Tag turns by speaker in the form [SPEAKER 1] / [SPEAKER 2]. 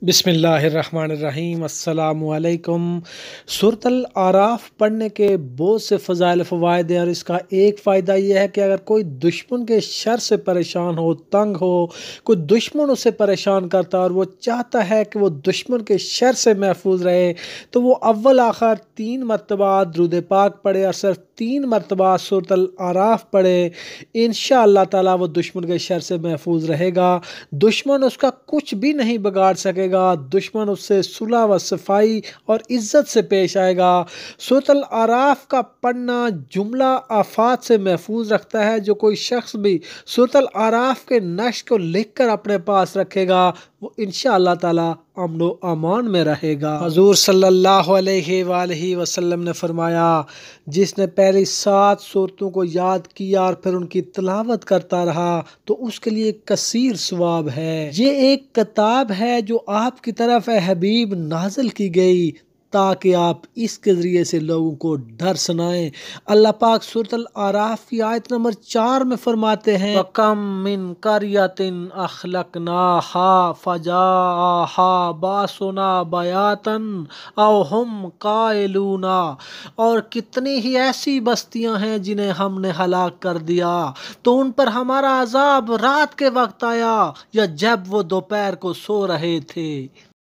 [SPEAKER 1] बिस्मिल्लाहिर्रहमानिर्रहीम अस्सलामुअलैकुम। सूरत अल आराफ पढ़ने के बहुत से फ़ज़ाइल फ़वाइद हैं और इसका एक फ़ायदा यह है कि अगर कोई दुश्मन के शर से परेशान हो, तंग हो, कोई दुश्मन उसे परेशान करता है और वो चाहता है कि वो दुश्मन के शर से महफूज रहे, तो वो अव्वल आखिर 3 मरतबा दुरूद पाक पढ़े और सिर्फ 3 मरतबा सूरत अल आराफ पढ़े। इंशाअल्लाह ताला वो दुश्मन के शर से महफूज रहेगा। दुश्मन उसका कुछ भी नहीं बिगाड़ सकेगा। दुश्मन उससे सुलह व सफाई और इज्जत से पेश आएगा। सूरत अल आराफ का पढ़ना जुमला आफात से महफूज रखता है। जो कोई शख्स भी सूरत अल आराफ के नक्श को लिख कर अपने पास रखेगा, वो इंशाअल्लाह ताला अमन व अमान में रहेगा। हजूर सल्लल्लाहु अलैहि वसल्लम ने फरमाया, जिसने पहली 7 सूरतों को याद किया और फिर उनकी तिलावत करता रहा तो उसके लिए कसीर सवाब है। ये एक किताब है जो आपकी तरफ ए हबीब नाजिल की गई ताकि आप इसके ज़रिए से लोगों को डर सुनाएं। अल्लाह पाक सूरत अल आराफ की आयत नंबर 4 में फरमाते हैं, वकम मिन करियतिन अखलकनाहा फजाहा बासुना बयातन औ हुम कायलूना। और कितनी ही ऐसी बस्तियां हैं जिन्हें हमने हलाक कर दिया तो उन पर हमारा अजाब रात के वक्त आया या जब वो दोपहर को सो रहे थे।